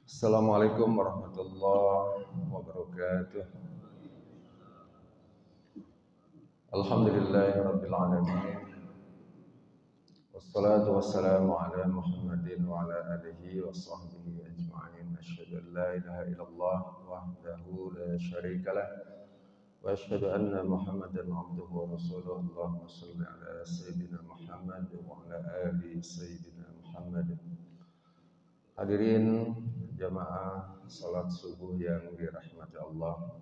Assalamualaikum warahmatullahi wabarakatuh. Alhamdulillahirabbil alamin. Wassalatu wassalamu ala Muhammadin wa ala alihi wa sahbihi ajma'in. Asyhadu an la ilaha illallah wahdahu la syarikalah wa asyhadu anna Muhammadan abduhu wa rasuluh. Allahumma shalli ala sayyidina Muhammad wa ala ali sayyidina Muhammad. Hadirin jamaah salat subuh yang dirahmati Allah.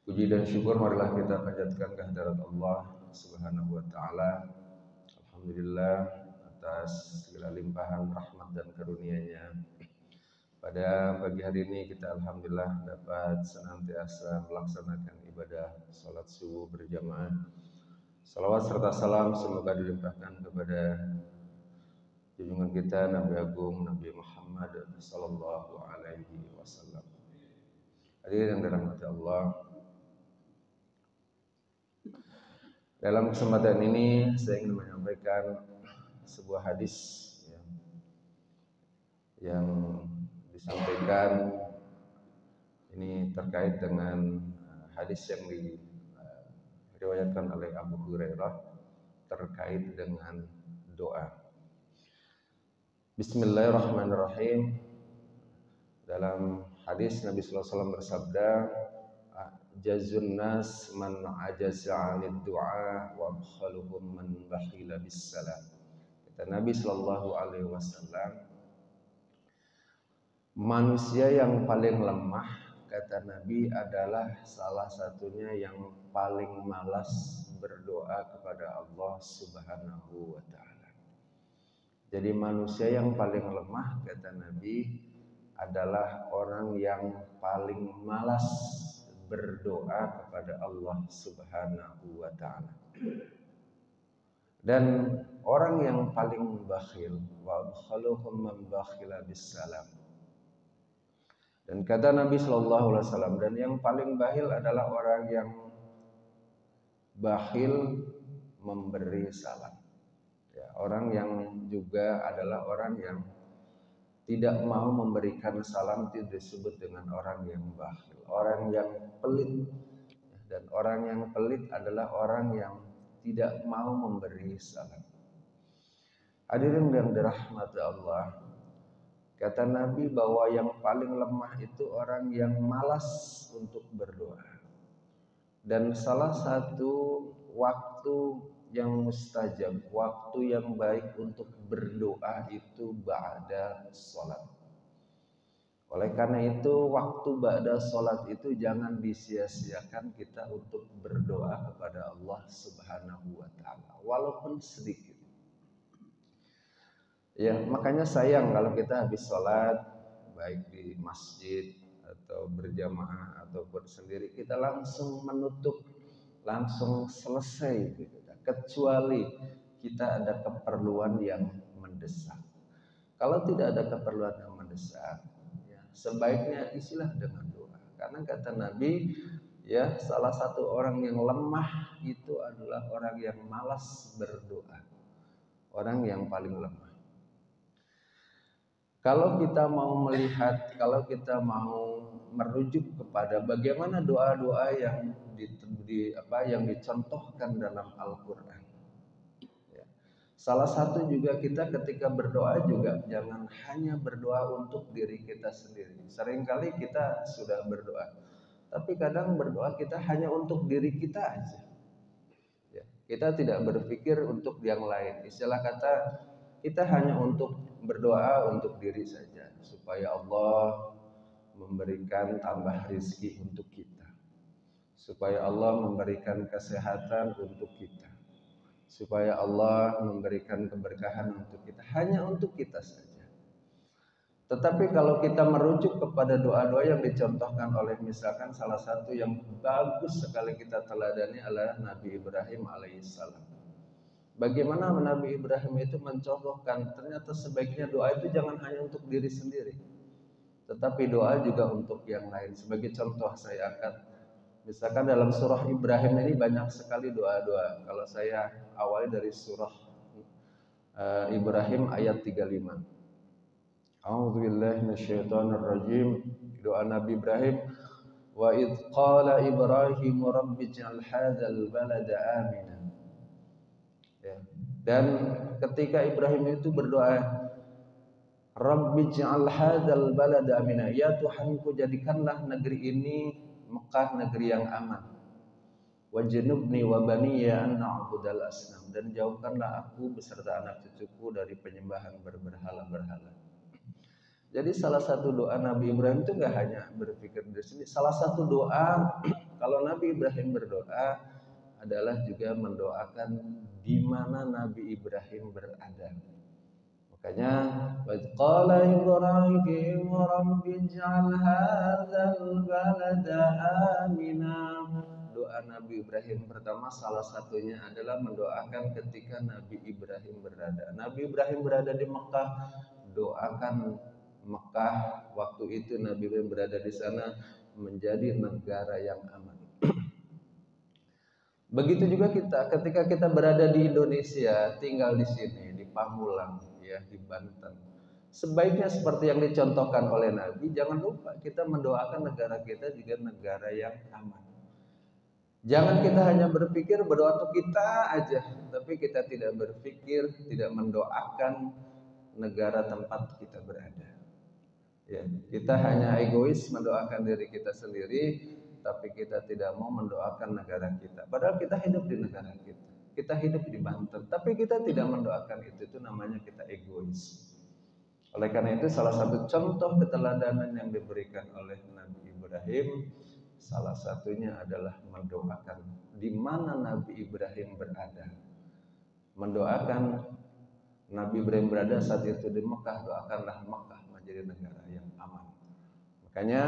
Puji dan syukur marilah kita panjatkan kehadirat Allah Subhanahu wa taala. Alhamdulillah atas segala limpahan rahmat dan karunia-Nya. Pada pagi hari ini kita alhamdulillah dapat senantiasa melaksanakan ibadah salat subuh berjamaah. Salawat serta salam semoga dilimpahkan kepada junjungan kita Nabi Agung Nabi Muhammad sallallahu alaihi wasallam. Hadirin yang dirahmati Allah, dalam kesempatan ini saya ingin menyampaikan sebuah hadis yang disampaikan ini terkait dengan hadis yang diriwayatkan oleh Abu Hurairah terkait dengan doa. Bismillahirrahmanirrahim. Dalam hadis Nabi sallallahu alaihi wasallam bersabda, "Jazun nas man ajaza 'anid du'a wa abkhaluhum man bakhila bis salam." Kata Nabi sallallahu alaihi wasallam, manusia yang paling lemah, kata Nabi, adalah salah satunya yang paling malas berdoa kepada Allah Subhanahu wa taala. Jadi manusia yang paling lemah, kata Nabi, adalah orang yang paling malas berdoa kepada Allah Subhanahu wa taala. Dan orang yang paling bakhil, wa abkhaluhum man bakhila bis salam. Dan kata Nabi sallallahu alaihi wasallam, dan yang paling bakhil adalah orang yang bakhil memberi salam. Orang yang juga adalah orang yang tidak mau memberikan salam itu disebut dengan orang yang bakhil, orang yang pelit. Dan orang yang pelit adalah orang yang tidak mau memberi salam. Hadirin yang dirahmati Allah, kata Nabi bahwa yang paling lemah itu orang yang malas untuk berdoa. Dan salah satu waktu yang mustajab, waktu yang baik untuk berdoa itu ba'da sholat. Oleh karena itu waktu ba'da sholat itu jangan disia-siakan kita untuk berdoa kepada Allah Subhanahu wa taala, walaupun sedikit. Ya, makanya sayang kalau kita habis sholat, baik di masjid atau berjamaah ataupun sendiri, kita langsung menutup, langsung selesai gitu. Kecuali kita ada keperluan yang mendesak. Kalau tidak ada keperluan yang mendesak, ya, sebaiknya isilah dengan doa. Karena kata Nabi, ya, salah satu orang yang lemah itu adalah orang yang malas berdoa. Orang yang paling lemah. Kalau kita mau melihat, kalau kita mau merujuk kepada bagaimana doa-doa yang yang dicontohkan dalam Al-Quran. Ya. Salah satu juga kita ketika berdoa juga jangan hanya berdoa untuk diri kita sendiri. Seringkali kita sudah berdoa, tapi kadang berdoa kita hanya untuk diri kita aja. Ya. Kita tidak berpikir untuk yang lain. Istilah kata kita hanya untuk berdoa untuk diri saja, supaya Allah memberikan tambah rizki untuk kita, supaya Allah memberikan kesehatan untuk kita, supaya Allah memberikan keberkahan untuk kita, hanya untuk kita saja. Tetapi kalau kita merujuk kepada doa-doa yang dicontohkan oleh misalkan salah satu yang bagus sekali kita teladani adalah Nabi Ibrahim alaihissalam. Bagaimana Nabi Ibrahim itu mencontohkan ternyata sebaiknya doa itu jangan hanya untuk diri sendiri, tetapi doa juga untuk yang lain. Sebagai contoh saya akan misalkan dalam surah Ibrahim ini banyak sekali doa-doa. Kalau saya awali dari surah Ibrahim ayat 35. A'udzubillahi minasyaitonirrajim. Doa Nabi Ibrahim, wa idz qala Ibrahim rabbi ij'al hadzal balada amina. Ya. Dan ketika Ibrahim itu berdoa, rabbi ij'al hadzal balada amina, ya Tuhanku jadikanlah negeri ini Mekah negeri yang aman. Wajnubni wa baniya an na'budal asnam, dan jauhkanlah aku beserta anak cucuku dari penyembahan berhala-berhala. Jadi salah satu doa Nabi Ibrahim itu nggak hanya berpikir di sini. Salah satu doa kalau Nabi Ibrahim berdoa adalah juga mendoakan di mana Nabi Ibrahim berada. Makanya qala Ibrahim rabbi ij'al hadzal balada amina. Doa Nabi Ibrahim pertama salah satunya adalah mendoakan ketika Nabi Ibrahim berada. Nabi Ibrahim berada di Mekah, doakan Mekah waktu itu Nabi Ibrahim berada di sana menjadi negara yang aman. Begitu juga kita ketika kita berada di Indonesia, tinggal di sini di Pamulang ya, di Banten. Sebaiknya seperti yang dicontohkan oleh Nabi, jangan lupa kita mendoakan negara kita juga negara yang aman. Jangan kita hanya berpikir berdoa untuk kita aja, tapi kita tidak berpikir, tidak mendoakan negara tempat kita berada. Ya, kita hanya egois mendoakan diri kita sendiri, tapi kita tidak mau mendoakan negara kita. Padahal kita hidup di negara kita. Kita hidup di Banten, tapi kita tidak mendoakan itu namanya kita egois. Oleh karena itu salah satu contoh keteladanan yang diberikan oleh Nabi Ibrahim, salah satunya adalah mendoakan di mana Nabi Ibrahim berada. Mendoakan Nabi Ibrahim berada saat itu di Mekah, doakanlah Mekah menjadi negara yang aman. Makanya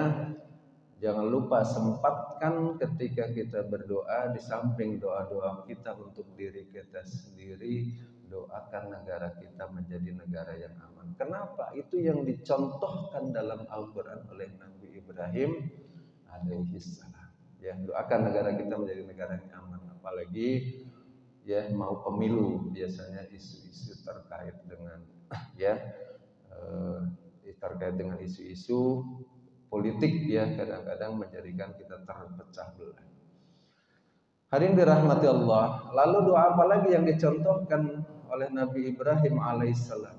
jangan lupa sempatkan ketika kita berdoa, di samping doa-doa kita untuk diri kita sendiri, doakan negara kita menjadi negara yang aman. Kenapa? Itu yang dicontohkan dalam Al-Quran oleh Nabi Ibrahim alaihissalam. Ya, doakan negara kita menjadi negara yang aman. Apalagi ya mau pemilu, biasanya isu-isu terkait dengan ya terkait dengan isu-isu politik ya kadang-kadang menjadikan kita terpecah belah. Hadirin dirahmati Allah. Lalu doa apa lagi yang dicontohkan oleh Nabi Ibrahim alaihissalam?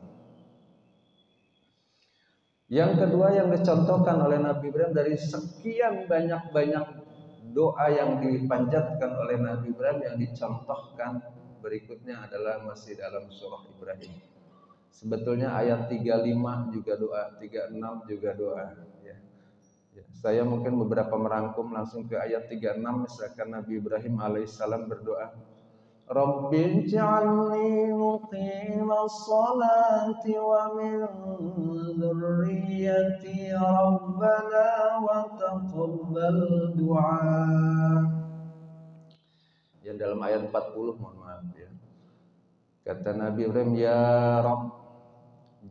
Yang kedua yang dicontohkan oleh Nabi Ibrahim dari sekian banyak doa yang dipanjatkan oleh Nabi Ibrahim, yang dicontohkan berikutnya adalah masih dalam surah Ibrahim. Sebetulnya ayat 35 juga doa, 36 juga doa ya. Saya mungkin beberapa merangkum langsung ke ayat 36. Misalkan Nabi Ibrahim alaihissalam berdoa, Rabbi ij'alni muqimas salati wa min dzurriyyati rabbana wa taqabbal du'a. Yang dalam ayat 40, mohon maaf ya. Kata Nabi Ibrahim, ya Rabb,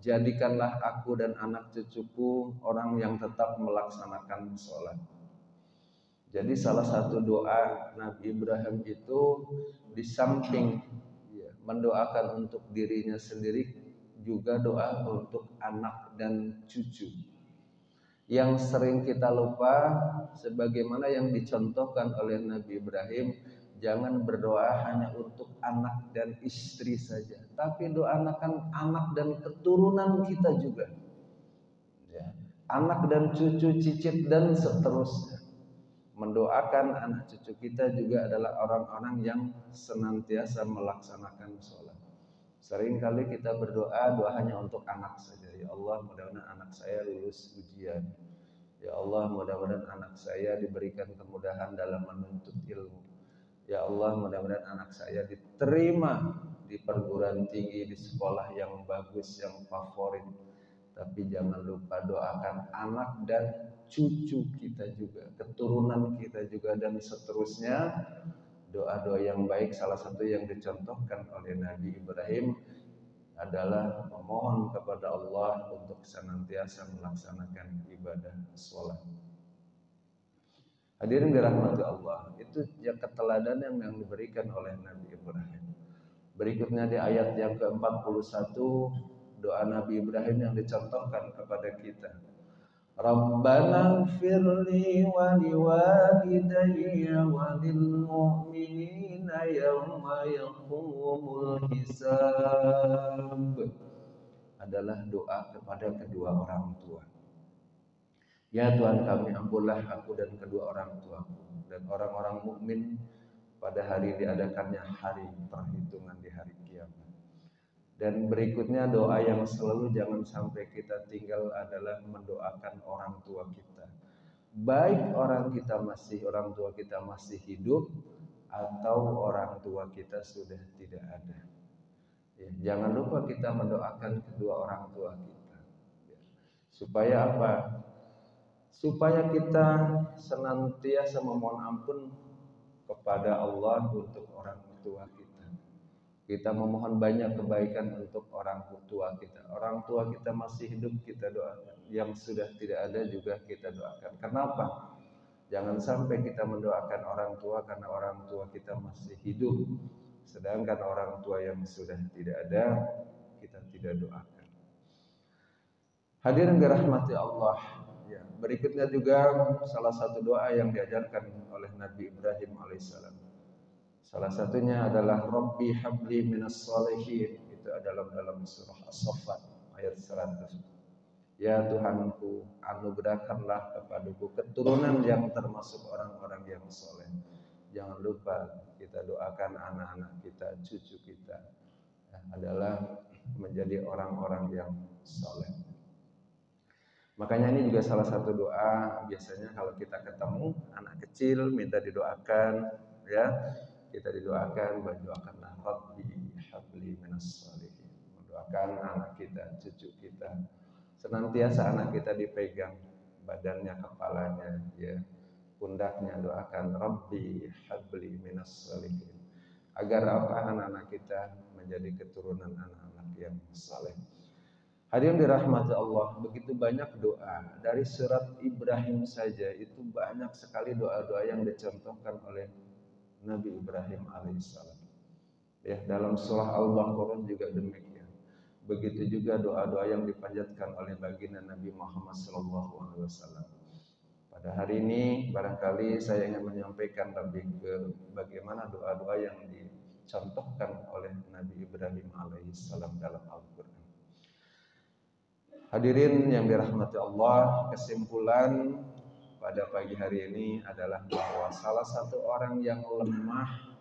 jadikanlah aku dan anak cucuku orang yang tetap melaksanakan sholat. Jadi salah satu doa Nabi Ibrahim itu di samping ya, mendoakan untuk dirinya sendiri, juga doa untuk anak dan cucu. Yang sering kita lupa, sebagaimana yang dicontohkan oleh Nabi Ibrahim, jangan berdoa hanya untuk anak dan istri saja, tapi doakan anak dan keturunan kita juga ya. Anak dan cucu, cicit dan seterusnya. Mendoakan anak cucu kita juga adalah orang-orang yang senantiasa melaksanakan sholat. Seringkali kita berdoa hanya untuk anak saja. Ya Allah, mudah-mudahan anak saya lulus ujian. Ya Allah, mudah-mudahan anak saya diberikan kemudahan dalam menuntut ilmu. Ya Allah, mudah-mudahan anak saya diterima di perguruan tinggi, di sekolah yang bagus, yang favorit. Tapi jangan lupa doakan anak dan cucu kita juga, keturunan kita juga, dan seterusnya. Doa-doa yang baik salah satu yang dicontohkan oleh Nabi Ibrahim adalah memohon kepada Allah untuk senantiasa melaksanakan ibadah sholat. Hadirin dirahmati Allah, itu ya keteladanan yang diberikan oleh Nabi Ibrahim. Berikutnya di ayat yang ke-41 doa Nabi Ibrahim yang dicontohkan kepada kita. Rabbana firli wa liwalidayya wa lil mu'minina yawma yaqumul hisab adalah doa kepada kedua orang tua. Ya Tuhan kami, ampunlah aku dan kedua orang tuaku dan orang-orang mukmin pada hari diadakannya hari perhitungan di hari kiamat. Dan berikutnya doa yang selalu jangan sampai kita tinggal adalah mendoakan orang tua kita. Baik orang tua kita masih hidup atau orang tua kita sudah tidak ada. Ya, jangan lupa kita mendoakan kedua orang tua kita. Ya. Supaya apa? Supaya kita senantiasa memohon ampun kepada Allah untuk orang tua kita. Kita memohon banyak kebaikan untuk orang tua kita. Orang tua kita masih hidup, kita doakan. Yang sudah tidak ada juga kita doakan. Kenapa? Jangan sampai kita mendoakan orang tua karena orang tua kita masih hidup. Sedangkan orang tua yang sudah tidak ada, kita tidak doakan. Hadirin dirahmati Allah. Ya, berikutnya juga salah satu doa yang diajarkan oleh Nabi Ibrahim alaihissalam. Salah satunya adalah Rabbi habli minas sholihin. Itu adalah dalam surah As-Saffat ayat 100. Ya Tuhanku, anugerahkanlah kepadaku keturunan yang termasuk orang-orang yang soleh. Jangan lupa kita doakan anak-anak kita, cucu kita adalah menjadi orang-orang yang soleh. Makanya ini juga salah satu doa biasanya kalau kita ketemu anak kecil minta didoakan, ya. Kita didoakan, berdoakanlah Rabbi habli minas sholihin. Mendoakan anak kita, cucu kita. Senantiasa anak kita dipegang badannya, kepalanya, ya, pundaknya, doakan Rabbi habli minas sholihin. Agar apa? Anak-anak kita menjadi keturunan anak-anak yang saleh. Hadirin dirahmati Allah, begitu banyak doa. Dari surat Ibrahim saja itu banyak sekali doa-doa yang dicontohkan oleh Nabi Ibrahim alaihissalam. Ya, dalam surah Al-Baqarah juga demikian. Begitu juga doa-doa yang dipanjatkan oleh baginda Nabi Muhammad SAW. Pada hari ini barangkali saya ingin menyampaikan lebih ke bagaimana doa-doa yang dicontohkan oleh Nabi Ibrahim alaihissalam dalam Al-Quran. Hadirin yang dirahmati Allah, kesimpulan pada pagi hari ini adalah bahwa salah satu orang yang lemah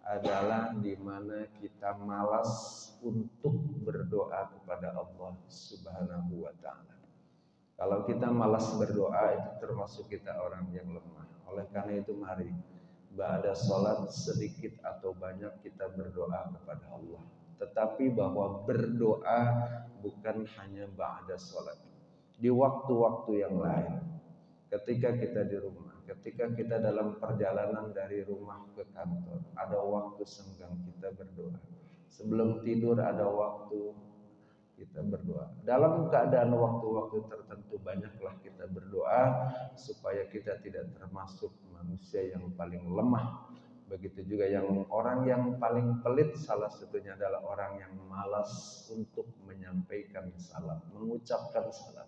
adalah di mana kita malas untuk berdoa kepada Allah Subhanahu wa taala. Kalau kita malas berdoa itu termasuk kita orang yang lemah. Oleh karena itu mari ba'da salat sedikit atau banyak kita berdoa kepada Allah. Tetapi bahwa berdoa bukan hanya ba'da salat. Di waktu-waktu yang lain. Ketika kita di rumah, ketika kita dalam perjalanan dari rumah ke kantor, ada waktu senggang kita berdoa. Sebelum tidur ada waktu kita berdoa. Dalam keadaan waktu-waktu tertentu banyaklah kita berdoa supaya kita tidak termasuk manusia yang paling lemah. Begitu juga yang orang yang paling pelit, salah satunya adalah orang yang malas untuk menyampaikan salam, mengucapkan salam.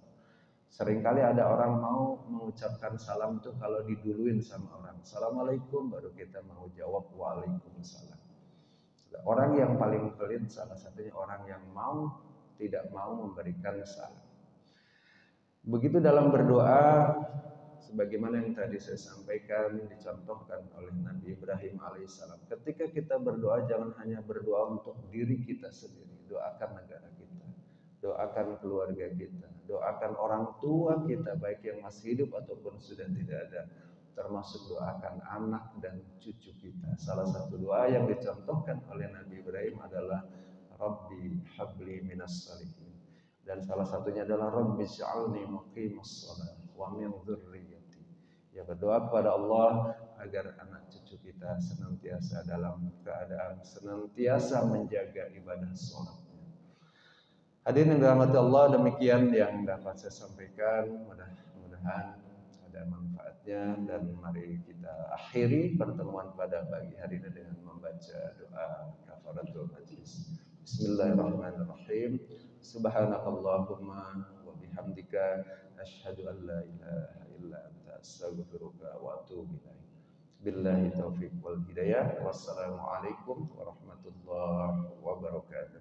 Seringkali ada orang mau mengucapkan salam tuh kalau diduluin sama orang. Assalamualaikum, baru kita mau jawab waalaikumsalam. Orang yang paling pelit salah satunya orang yang tidak mau memberikan salam. Begitu dalam berdoa, sebagaimana yang tadi saya sampaikan dicontohkan oleh Nabi Ibrahim alaihissalam. Ketika kita berdoa jangan hanya berdoa untuk diri kita sendiri, doakan negara kita, doakan keluarga kita, doakan orang tua kita baik yang masih hidup ataupun sudah tidak ada, termasuk doakan anak dan cucu kita. Salah satu doa yang dicontohkan oleh Nabi Ibrahim adalah Rabbi habli minas sholihin, dan salah satunya adalah Rabbi ij'alni muqimas shalah wa min dzurriyyati. Ya, berdoa kepada Allah agar anak cucu kita senantiasa dalam keadaan senantiasa menjaga ibadah sholat. Hadirin yang dirahmati Allah, demikian yang dapat saya sampaikan. Mudah-mudahan ada manfaatnya, dan mari kita akhiri pertemuan pada pagi hari ini dengan membaca doa kafaratul majlis. Bismillahirrahmanirrahim. Subhanakallahumma wa bihamdika asyhadu an la ilaha illa anta astaghfiruka wa atubu ilaik. Billahi taufiq wal hidayah. Wassalamualaikum warahmatullahi wabarakatuh.